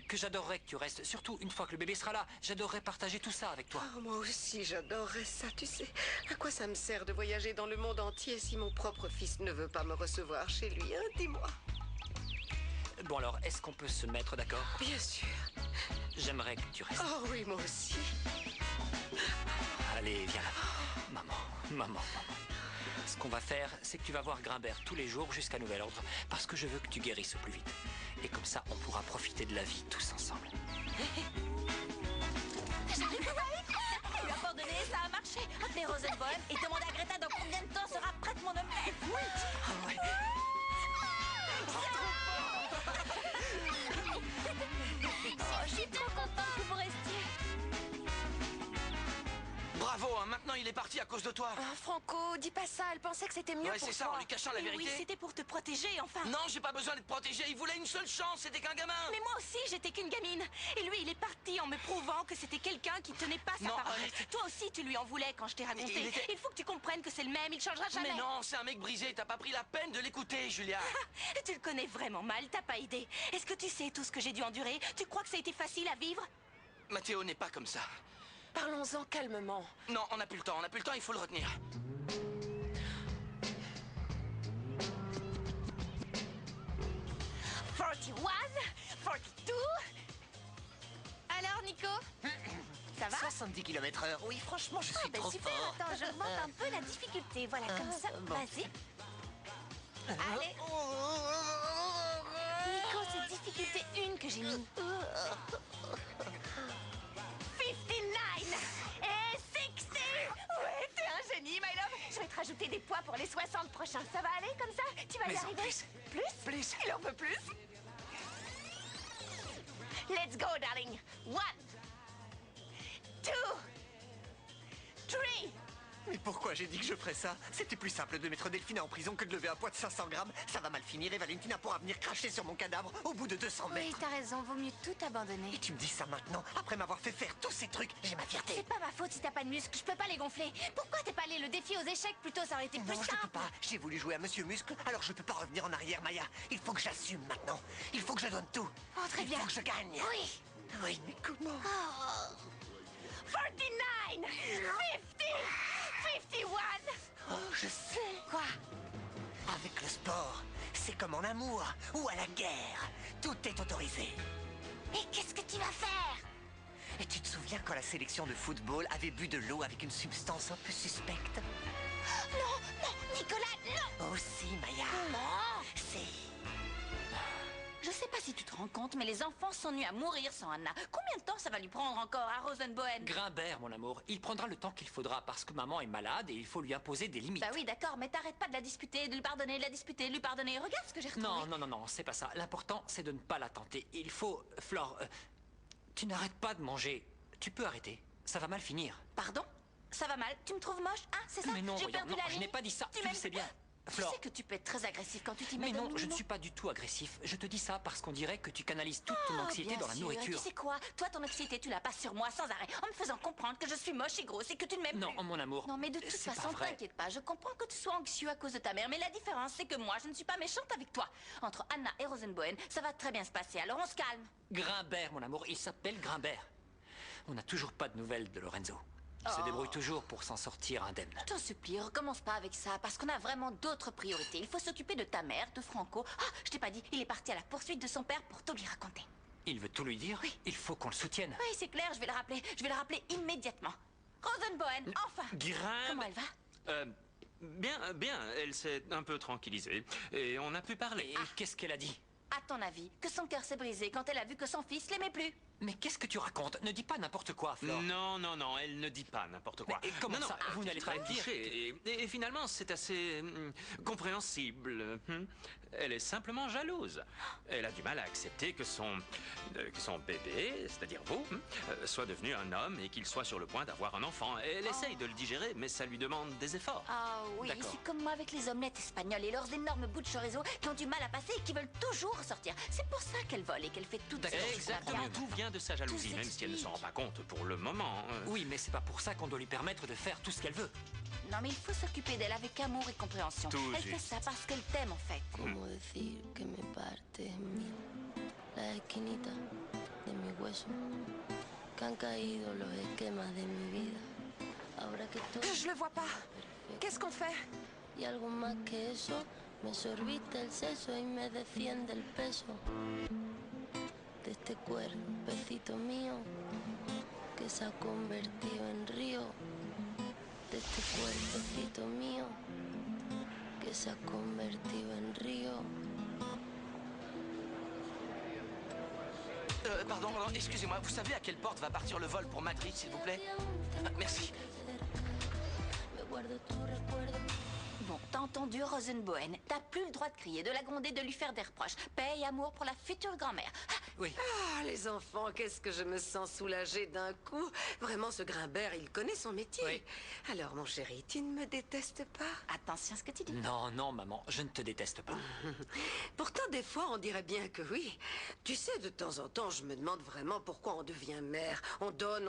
que j'adorerais que tu restes, surtout une fois que le bébé sera là. J'adorerais partager tout ça avec toi. Oh, moi aussi, j'adorerais ça, tu sais. À quoi ça me sert de voyager dans le monde entier si mon propre fils ne veut pas me recevoir chez lui, hein? Dis-moi. Bon alors, est-ce qu'on peut se mettre d'accord? Bien sûr. J'aimerais que tu restes. Oh oui, moi aussi. Allez, viens là. Maman. Ce qu'on va faire, c'est que tu vas voir Grimbert tous les jours jusqu'à nouvel ordre, parce que je veux que tu guérisses au plus vite. Et comme ça, on pourra profiter de la vie tous ensemble. J'arrive. Tu lui as pardonné, ça a marché. Appelez Rosenbaum et demandez à Greta dans combien de temps sera prête mon omelette. Oui. Ah ouais. Oh, je suis trop contente. il est parti à cause de toi. Oh, Franco, dis pas ça, elle pensait que c'était mieux Ouais, pour c'est ça, toi. en lui cachant la Et vérité. Oui, c'était pour te protéger, enfin. Non, j'ai pas besoin d'être protégé, il voulait une seule chance, c'était qu'un gamin. Mais moi aussi, j'étais qu'une gamine. Et lui, il est parti en me prouvant que c'était quelqu'un qui tenait pas sa Non, parole. arrête. Toi aussi, tu lui en voulais quand je t'ai raconté. Il faut que tu comprennes que c'est le même, il changera jamais. Mais non, c'est un mec brisé, t'as pas pris la peine de l'écouter, Julia. Tu le connais vraiment mal, t'as pas idée. Est-ce que tu sais tout ce que j'ai dû endurer? Tu crois que ça a été facile à vivre? Mathéo n'est pas comme ça. Parlons-en calmement. Non, on n'a plus le temps, il faut le retenir. « 41, 42... » Alors, Nico? Ça va? 70 km/h. Oui, franchement, je suis trop super, fort. attends, j'augmente un peu la difficulté. Voilà, comme ça. bon. Vas-y. Allez. Nico, c'est difficulté 1 que j'ai mis. 59 et 60. Ouais, t'es un génie, my love. Je vais te rajouter des poids pour les 60 prochains. Ça va aller comme ça? Tu vas y arriver? Plus? Il en veut plus? Let's go, darling. 1, 2, 3. Mais pourquoi j'ai dit que je ferais ça? C'était plus simple de mettre Delphina en prison que de lever un poids de 500 grammes. Ça va mal finir et Valentina pourra venir cracher sur mon cadavre au bout de 200 mètres. Oui, t'as raison, vaut mieux tout abandonner. Et tu me dis ça maintenant, après m'avoir fait faire tous ces trucs, j'ai ma fierté. C'est pas ma faute si t'as pas de muscles, je peux pas les gonfler. Pourquoi t'es pas allé le défi aux échecs plutôt? Ça aurait été plus Non, je simple. peux pas. J'ai voulu jouer à Monsieur Muscle, alors je peux pas revenir en arrière, Maya. Il faut que j'assume maintenant. Il faut que je donne tout. Oh, très bien. Il faut que je gagne. Oui. Oui, mais comment? 49, 50, 51. Oh, je sais. Quoi? Avec le sport, c'est comme en amour ou à la guerre. Tout est autorisé. Et qu'est-ce que tu vas faire? Et tu te souviens quand la sélection de football avait bu de l'eau avec une substance un peu suspecte? Non, Nicolas, non. Aussi, Maya. Non. C'est... Je sais pas si tu te rends compte, mais les enfants sont nus à mourir sans Anna. Combien de temps ça va lui prendre encore à Rosenboen? Grimbert, mon amour, il prendra le temps qu'il faudra parce que maman est malade et il faut lui imposer des limites. Bah oui, d'accord, mais t'arrêtes pas de la disputer, de lui pardonner, de la disputer, de lui pardonner. Regarde ce que j'ai retrouvé. Non, c'est pas ça. L'important, c'est de ne pas la tenter. Il faut... Flore, tu n'arrêtes pas de manger. Tu peux arrêter. Ça va mal finir. Pardon? Ça va mal? Tu me trouves moche? Hein, c'est ça? Mais non, j'ai regarde, perdu non, la je ligne. n'ai pas dit ça. Tu le sais bien. Tu Flore. sais que tu peux être très agressif quand tu t'y mets. Mais non, comme je ne nous. suis pas du tout agressif. Je te dis ça parce qu'on dirait que tu canalises toute ton anxiété bien dans la sûr. nourriture. Et tu sais quoi? Toi, ton anxiété, tu la passes sur moi sans arrêt, en me faisant comprendre que je suis moche et grosse et que tu ne m'aimes Non, plus. mon amour. Non, mais de toute c'est façon, pas vrai. t'inquiète pas. Je comprends que tu sois anxieux à cause de ta mère, mais la différence, c'est que moi, je ne suis pas méchante avec toi. Entre Anna et Rosenboen, ça va très bien se passer. Alors on se calme. Grimbert, mon amour, il s'appelle Grimbert. On n'a toujours pas de nouvelles de Lorenzo. Il se débrouille toujours pour s'en sortir indemne. Je t'en supplie, recommence pas avec ça, parce qu'on a vraiment d'autres priorités. Il faut s'occuper de ta mère, de Franco. Ah, je t'ai pas dit, il est parti à la poursuite de son père pour tout lui raconter. Il veut tout lui dire? Oui. Il faut qu'on le soutienne. Oui, c'est clair, je vais le rappeler. Je vais le rappeler immédiatement. Rosenboen, enfin! Comment elle va? Bien, elle s'est un peu tranquillisée. Et on a pu parler. Et qu'est-ce qu'elle a dit? À ton avis, que son cœur s'est brisé quand elle a vu que son fils l'aimait plus? Mais qu'est-ce que tu racontes? Ne dis pas n'importe quoi, Flore. Non, elle ne dit pas n'importe quoi. Mais comment non, ça? Vous n'allez pas me dire et finalement, c'est assez compréhensible. Elle est simplement jalouse. Elle a du mal à accepter que son bébé, c'est-à-dire vous, soit devenu un homme et qu'il soit sur le point d'avoir un enfant. Elle essaye de le digérer, mais ça lui demande des efforts. Ah oui, D'accord. c'est comme moi avec les omelettes espagnoles et leurs énormes bouts de chorizo qui ont du mal à passer et qui veulent toujours ressortir. C'est pour ça qu'elle vole et qu'elle fait tout ça. Exactement, tout vient de sa jalousie, Tout même si elle ne s'en rend pas compte pour le moment. Oui, mais c'est pas pour ça qu'on doit lui permettre de faire tout ce qu'elle veut. Non, mais il faut s'occuper d'elle avec amour et compréhension. Tout Elle fait juste. ça parce qu'elle t'aime en fait. ¿Cómo decir que me partes mía? La esquinita de mi hueso, que han caído los esquemas de mi vida. Ahora que todo Je le vois pas. Qu'est-ce qu'on fait? y algo más que eso, me sorbiste el seso y me desciende el peso de este cuerpecito mío que se ha convertido en río, de este cuerpecito mío que se ha convertido en río. Pardon, excusez-moi, vous savez à quelle porte va partir le vol pour Madrid, s'il vous plaît? Merci. Bon, t'as entendu Rosenboen? Ta T'as plus le droit de crier, de la gronder, de lui faire des reproches. Paix et amour pour la future grand-mère. Oui. Ah, les enfants, qu'est-ce que je me sens soulagée d'un coup. Vraiment, ce Grimbert, il connaît son métier. Oui. Alors, mon chéri, tu ne me détestes pas? Attention à ce que tu dis. Non, non, maman, je ne te déteste pas. Pourtant, des fois, on dirait bien que oui. Tu sais, de temps en temps, je me demande vraiment pourquoi on devient mère. On donne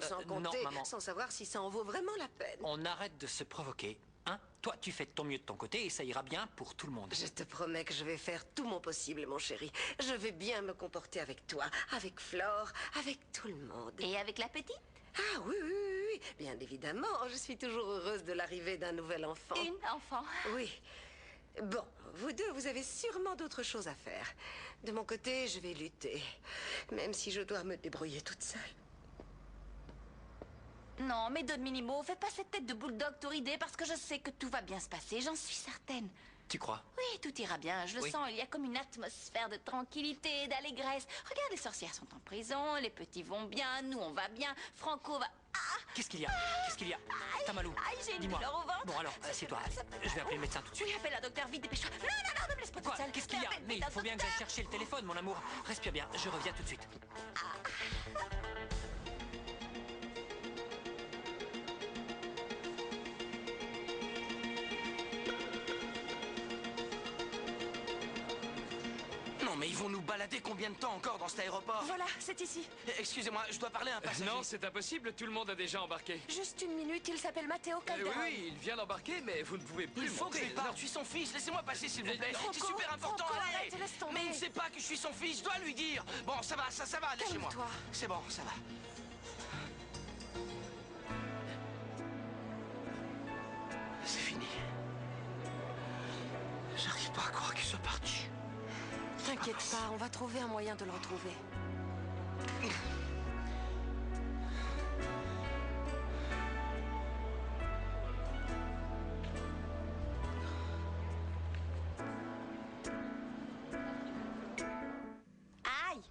sans compter, non, maman. sans savoir si ça en vaut vraiment la peine. On arrête de se provoquer. Hein? Toi, tu fais de ton mieux de ton côté et ça ira bien pour tout le monde. Je te promets que je vais faire tout mon possible, mon chéri. Je vais bien me comporter avec toi, avec Flore, avec tout le monde. Et avec la petite? Ah oui, oui, oui, oui. Bien évidemment, je suis toujours heureuse de l'arrivée d'un nouvel enfant. Une enfant? Oui. Bon, vous deux, vous avez sûrement d'autres choses à faire. De mon côté, je vais lutter. Même si je dois me débrouiller toute seule. Non, mais Don Minimo, fais pas cette tête de bulldog touridé parce que je sais que tout va bien se passer, j'en suis certaine. Tu crois? Oui, tout ira bien, je le Oui. sens, il y a comme une atmosphère de tranquillité, d'allégresse. Regarde, les sorcières sont en prison, les petits vont bien, nous on va bien, Franco va... Qu'est-ce qu'il y a? Qu'est-ce qu'il y a? Tamalou, j'ai une dis-moi. douleur au ventre. Bon alors, assieds-toi. Je vais appeler le médecin tout de suite. Oui, appelle un docteur, vite, dépêche-toi. Non, non, non, ne me laisse pas toute Quoi? seule. Qu'est-ce qu'il y a? Appelle Mais vite il un faut bien que docteur. j'aille chercher le téléphone, mon amour. Respire bien, je reviens tout de suite. Non, mais ils vont nous balader combien de temps encore dans cet aéroport? Voilà, c'est ici. Excusez-moi, je dois parler à un passager. Non, c'est impossible, tout le monde a déjà embarqué. Juste une minute, il s'appelle Matteo Oui, Calderon. oui, il vient d'embarquer, mais vous ne pouvez plus Il faut que je monter. lui parle, je suis son fils, laissez-moi passer s'il vous plaît. Franco, C'est super important, Franco, allez. arrête, laisse tomber. Mais il ne sait pas que je suis son fils, je dois lui dire. Bon, ça va, ça va, lâchez-moi. Calme-toi. C'est bon, ça va. C'est fini. J'arrive pas à croire qu'il soit parti. T'inquiète pas, on va trouver un moyen de le retrouver. Aïe!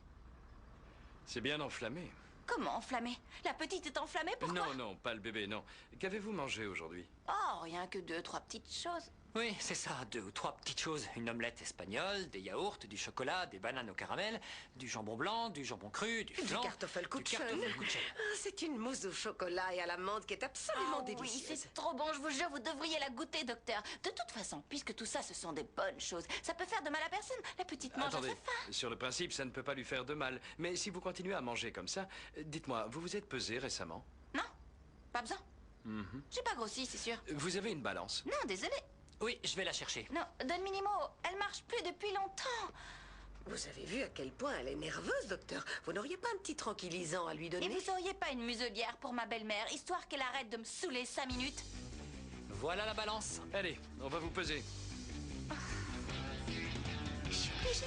C'est bien enflammé. Comment enflammé? La petite est enflammée, pourquoi? Non, non, pas le bébé, non. Qu'avez-vous mangé aujourd'hui? Oh, rien que 2, 3 petites choses. Oui, c'est ça, 2 ou 3 petites choses. Une omelette espagnole, des yaourts, du chocolat, des bananes au caramel, du jambon blanc, du jambon cru, du flan. Du Kartoffelkuchen. Kartoffelkuchen. Ah, c'est une mousse au chocolat et à l'amande qui est absolument Oui, délicieuse. c'est trop bon, je vous jure, vous devriez la goûter, docteur. De toute façon, puisque tout ça, ce sont des bonnes choses, ça peut faire de mal à personne. La petite mange à Attendez, sa faim. sur le principe, ça ne peut pas lui faire de mal. Mais si vous continuez à manger comme ça, dites-moi, vous vous êtes pesé récemment? Pas besoin. J'ai pas grossi, c'est sûr. Vous avez une balance? Non, désolé. Oui, je vais la chercher. Non, Don Minimo, elle marche plus depuis longtemps. Vous avez vu à quel point elle est nerveuse, docteur. Vous n'auriez pas un petit tranquillisant à lui donner? Et vous auriez pas une muselière pour ma belle-mère, histoire qu'elle arrête de me saouler 5 minutes? Voilà la balance. Allez, on va vous peser. Je suis obligée.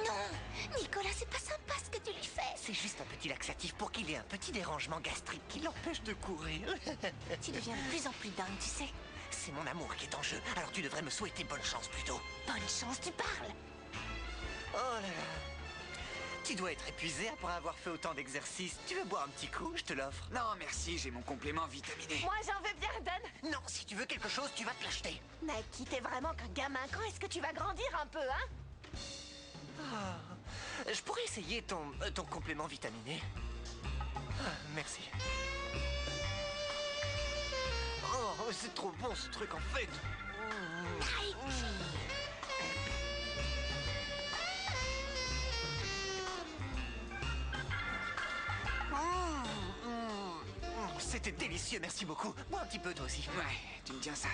Non, Nicolas, c'est pas sympa ce que tu lui fais. C'est juste un petit laxatif pour qu'il ait un petit dérangement gastrique qui l'empêche de courir. Tu deviens de plus en plus dingue, tu sais. C'est mon amour qui est en jeu, alors tu devrais me souhaiter bonne chance plutôt. Bonne chance, tu parles. Oh là là. Tu dois être épuisé après avoir fait autant d'exercices. Tu veux boire un petit coup? Je te l'offre. Non, merci, j'ai mon complément vitaminé. Moi, j'en veux bien, Don. Non, si tu veux quelque chose, tu vas te l'acheter. Nike, t'es vraiment qu'un gamin. Quand est-ce que tu vas grandir un peu, hein? Je pourrais essayer ton complément vitaminé. Ah, merci. Oh, c'est trop bon ce truc en fait. C'était délicieux, merci beaucoup. Bois un petit peu toi aussi. Ouais, tu me tiens ça.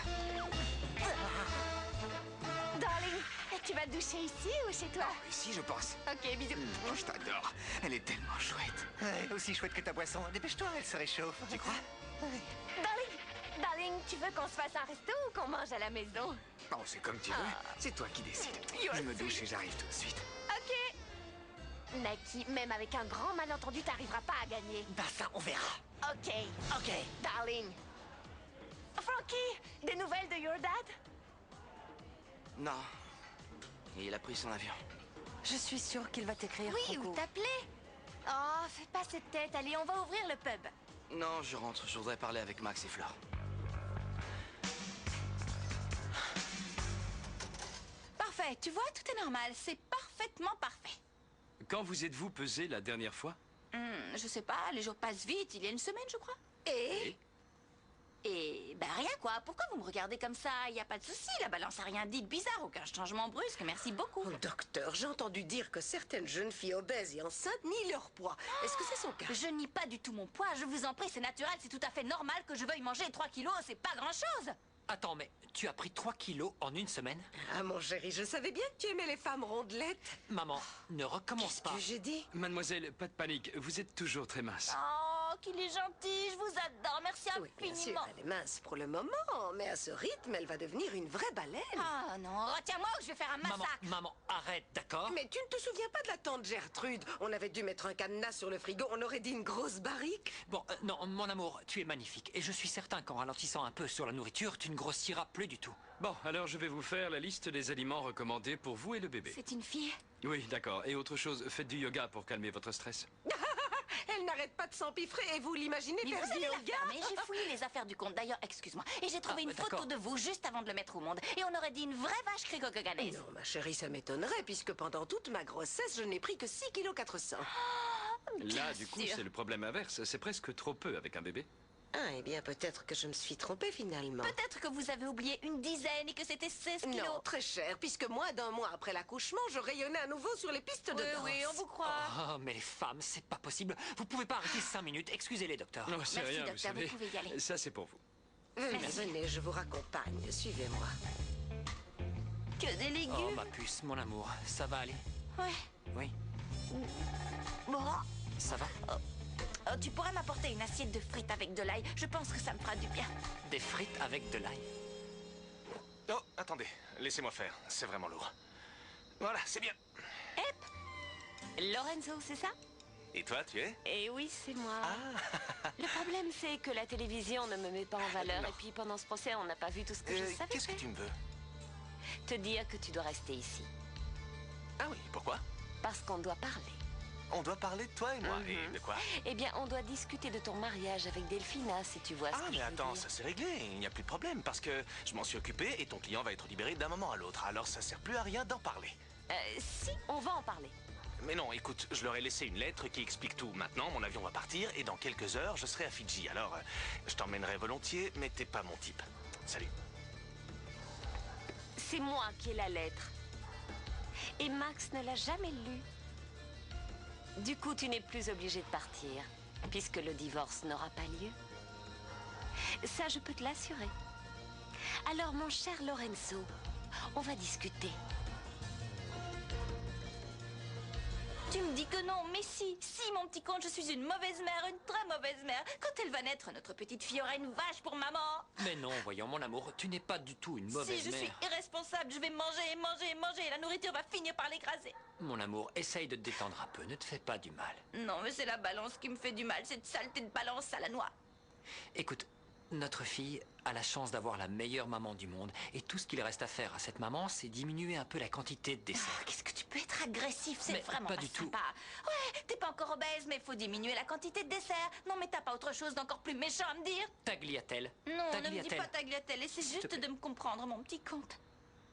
Darling, tu vas te doucher ici ou chez toi? Ici, je pense. Ok, bisous. Je t'adore. Elle est tellement chouette. Ouais, aussi chouette que ta boisson. Dépêche-toi, elle se réchauffe. Tu crois? Darling, tu veux qu'on se fasse un resto ou qu'on mange à la maison? Oh, c'est comme tu veux. C'est toi qui décides. Je me douche et j'arrive tout de suite. Ok. Nike, même avec un grand malentendu, t'arriveras pas à gagner. Bah ça, on verra. Ok. Ok. Darling. Frankie, des nouvelles de your dad? Non. Il a pris son avion. Je suis sûre qu'il va t'écrire. Oui, ou t'appeler. Oh, fais pas cette tête. Allez, on va ouvrir le pub. Non, je rentre. Je voudrais parler avec Max et Flore. Ouais, tu vois, tout est normal. C'est parfaitement parfait. Quand vous êtes-vous pesé la dernière fois? Je sais pas, les jours passent vite. Il y a une semaine, je crois. Et ben rien quoi, pourquoi vous me regardez comme ça? Il n'y a pas de souci, la balance a rien dit de bizarre, aucun changement brusque, merci beaucoup. Oh, docteur, j'ai entendu dire que certaines jeunes filles obèses et enceintes nient leur poids. Est-ce que c'est son cas? Je nie pas du tout mon poids, je vous en prie, c'est naturel, c'est tout à fait normal que je veuille manger 3 kilos, c'est pas grand-chose. Attends, mais tu as pris 3 kilos en une semaine? Ah, mon chéri, je savais bien que tu aimais les femmes rondelettes. Maman, ne recommence pas. Qu'est-ce que j'ai dit? Mademoiselle, pas de panique, vous êtes toujours très mince. Oh, qu'il est gentil, je vous adore, merci Oui, bien sûr, infiniment. elle est mince pour le moment, mais à ce rythme, elle va devenir une vraie baleine. Ah non, retiens-moi ou je vais faire un massacre. Maman, arrête, d'accord? Mais tu ne te souviens pas de la tante Gertrude? On avait dû mettre un cadenas sur le frigo, on aurait dit une grosse barrique. Bon, non, mon amour, tu es magnifique. Et je suis certain qu'en ralentissant un peu sur la nourriture, tu ne grossiras plus du tout. Bon, alors je vais vous faire la liste des aliments recommandés pour vous et le bébé. C'est une fille? Oui, d'accord. Et autre chose, faites du yoga pour calmer votre stress. Elle n'arrête pas de s'empiffrer et vous l'imaginez Mais faire vous du allez la yoga? fermer, j'ai fouillé les affaires du compte. D'ailleurs, excuse-moi. Et j'ai trouvé une photo de vous juste avant de le mettre au monde. Et on aurait dit une vraie vache cricogoganaise. Non, ma chérie, ça m'étonnerait, puisque pendant toute ma grossesse, je n'ai pris que 6,4 kg. Là, du coup, c'est le problème inverse. C'est presque trop peu avec un bébé. Ah, eh bien, peut-être que je me suis trompée finalement. Peut-être que vous avez oublié une dizaine et que c'était 16 kilos. Non, très cher, puisque moins d'un mois après l'accouchement, je rayonnais à nouveau sur les pistes de danse. Oui, on vous croit. Oh, mais les femmes, c'est pas possible. Vous pouvez pas arrêter 5 minutes. Excusez-les, docteur. Non, c'est rien, docteur, vous savez. vous pouvez y aller. Ça, c'est pour vous. Venez, je vous raccompagne. Suivez-moi. Que des légumes. Oh, ma puce, mon amour, ça va aller? Ouais. Oui. Bon. Ça va? Oh, tu pourrais m'apporter une assiette de frites avec de l'ail. Je pense que ça me fera du bien. Des frites avec de l'ail? Oh, attendez, laissez-moi faire, c'est vraiment lourd. Voilà, c'est bien. Lorenzo, c'est ça? Et toi, tu es? Eh oui, c'est moi. Le problème, c'est que la télévision ne me met pas en valeur. Et puis, pendant ce procès, on n'a pas vu tout ce que je savais Qu'est-ce que faire. tu me veux? Te dire que tu dois rester ici. Ah oui, pourquoi? Parce qu'on doit parler. On doit parler de toi et moi. Et de quoi? Eh bien, on doit discuter de ton mariage avec Delphina, si tu vois ce que Ah, mais je veux attends, dire. ça c'est réglé, il n'y a plus de problème, parce que je m'en suis occupé et ton client va être libéré d'un moment à l'autre, alors ça sert plus à rien d'en parler. Si, on va en parler. Mais non, écoute, je leur ai laissé une lettre qui explique tout. Maintenant, mon avion va partir et dans quelques heures, je serai à Fidji. Alors, je t'emmènerai volontiers, mais t'es pas mon type. Salut. C'est moi qui ai la lettre. Et Max ne l'a jamais lue. Du coup, tu n'es plus obligé de partir, puisque le divorce n'aura pas lieu. Ça, je peux te l'assurer. Alors, mon cher Lorenzo, on va discuter. Tu me dis que non, mais si, mon petit conte, je suis une mauvaise mère, une très mauvaise mère. Quand elle va naître, notre petite fille aura une vache pour maman. Mais non, voyons, mon amour, tu n'es pas du tout une mauvaise Si je suis mère. irresponsable, je vais manger, manger, manger, et la nourriture va finir par l'écraser. Mon amour, essaye de te détendre un peu, ne te fais pas du mal. Non, mais c'est la balance qui me fait du mal, cette saleté de balance à la noix. Écoute, notre fille a la chance d'avoir la meilleure maman du monde. Et tout ce qu'il reste à faire à cette maman, c'est diminuer un peu la quantité de dessert. Qu'est-ce que tu peux être agressif, c'est Mais vraiment pas pas du tout. sympa. Ouais, t'es pas encore obèse, mais faut diminuer la quantité de dessert. Non, mais t'as pas autre chose d'encore plus méchant à me dire? Tagliatelle. Non, ne me dis Tagliatelle. pas tagliatelle, essaie S'il te juste plaît. de me comprendre, mon petit conte.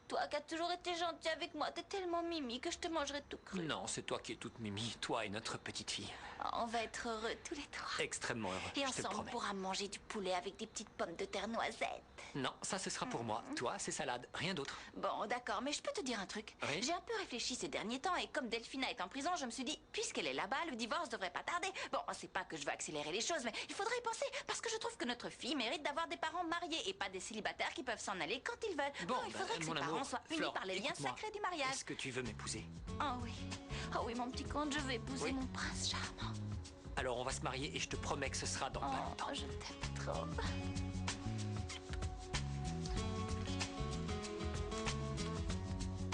Toi qui as toujours été gentil avec moi, t'es tellement mimi que je te mangerai tout cru. Non, c'est toi qui es toute mimi, toi et notre petite fille. On va être heureux tous les trois. Extrêmement heureux, Et je te le ensemble, on promets. pourra manger du poulet avec des petites pommes de terre noisettes. Non, ça ce sera pour moi. Toi, c'est salade, rien d'autre. Bon, d'accord, mais je peux te dire un truc. Oui. J'ai un peu réfléchi ces derniers temps et comme Delphina est en prison, je me suis dit, puisqu'elle est là-bas, le divorce devrait pas tarder. Bon, c'est pas que je veux accélérer les choses, mais il faudrait y penser parce que je trouve que notre fille mérite d'avoir des parents mariés et pas des célibataires qui peuvent s'en aller quand ils veulent. Bon, non, il faudrait que mon ses amour, parents soient unis Flore, par les liens écoute-moi. sacrés du mariage. Est-ce que tu veux m'épouser? Oh oui, mon petit conte, je veux épouser mon prince charmant. Alors on va se marier et je te promets que ce sera dans pas longtemps. Oh, je t'aime trop.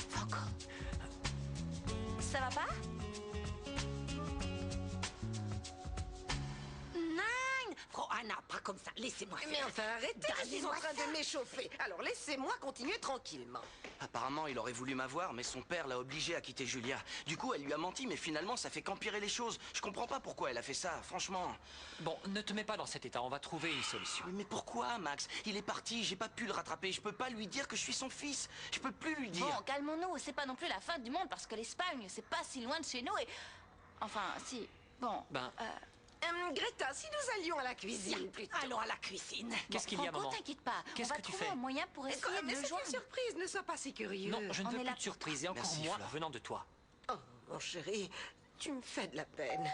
Franco, ça va pas? Nein! Frau Anna, packen comme ça, laissez-moi faire. Mais enfin, arrêtez, je suis en Donnez-moi train ça. de m'échauffer. Alors laissez-moi continuer tranquillement. Apparemment, il aurait voulu m'avoir, mais son père l'a obligé à quitter Julia. Du coup, elle lui a menti, mais finalement, ça fait qu'empirer les choses. Je comprends pas pourquoi elle a fait ça, franchement. Bon, ne te mets pas dans cet état, on va trouver une solution. Mais pourquoi, Max? Il est parti, j'ai pas pu le rattraper. Je peux pas lui dire que je suis son fils. Je peux plus lui dire. Bon, calmons-nous, c'est pas non plus la fin du monde parce que l'Espagne, c'est pas si loin de chez nous et... Enfin, si, bon... Ben... Greta, si nous allions à la cuisine plutôt. Allons à la cuisine. Qu'est-ce qu'il y a, maman? T'inquiète pas, Qu'est-ce on va que tu trouver fais? un moyen pour essayer de Mais le c'est joindre. une surprise, ne sois pas si curieux. Non, je ne On veux est plus là de surprise, et encore Merci, moins Flore. venant de toi. Oh, mon chéri, tu me fais de la peine.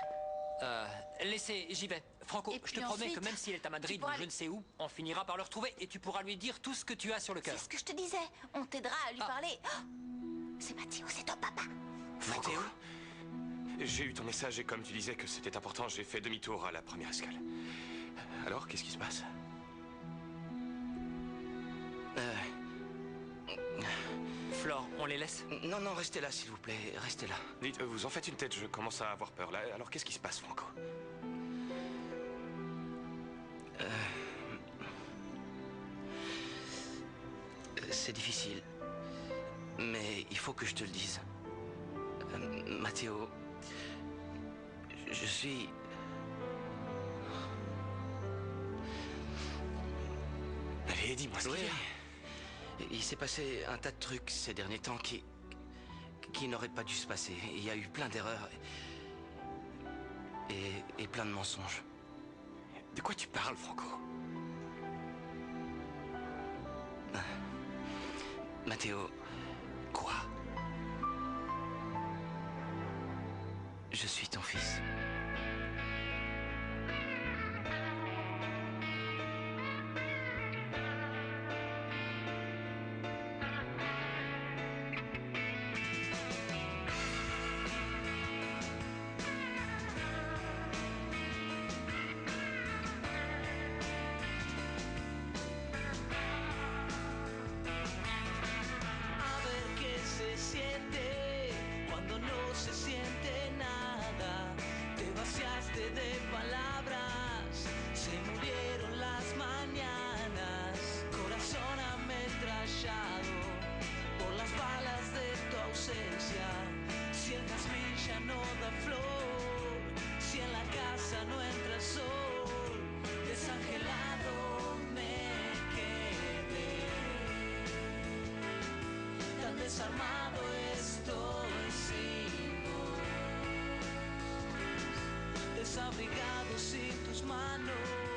Laissez, j'y vais. Franco, Et je te puis promets ensuite, que même s'il est à Madrid tu pourras ou je ne sais où, on finira par le retrouver et tu pourras lui dire tout ce que tu as sur le cœur. C'est ce que je te disais, on t'aidera à lui parler. Oh, c'est Mathéo, c'est ton papa. Mathéo, j'ai eu ton message et comme tu disais que c'était important, j'ai fait demi-tour à la première escale. Alors, qu'est-ce qui se passe? Flore, on les laisse? Non, non, restez là, s'il vous plaît. Restez là. Dites, vous en faites une tête, je commence à avoir peur. Là, alors, qu'est-ce qui se passe, Franco? C'est difficile. Mais il faut que je te le dise. Mathéo, je suis... Allez, dis-moi ce qu'il y a. Il s'est passé un tas de trucs ces derniers temps qui n'auraient pas dû se passer. Il y a eu plein d'erreurs et plein de mensonges. De quoi tu parles, Franco? Mathéo. Quoi? Je suis ton fils. A ver qué se siente cuando no se siente nada. Te vaciaste de palabras, se murieron las mañanas. Corazón ametrallado por las balas de tu ausencia. Si el jazmín ya no da flor, si en la casa no entra el sol, desangelado me quedé. Tan desarmado estoy sin vos, desabrigado sin tus manos.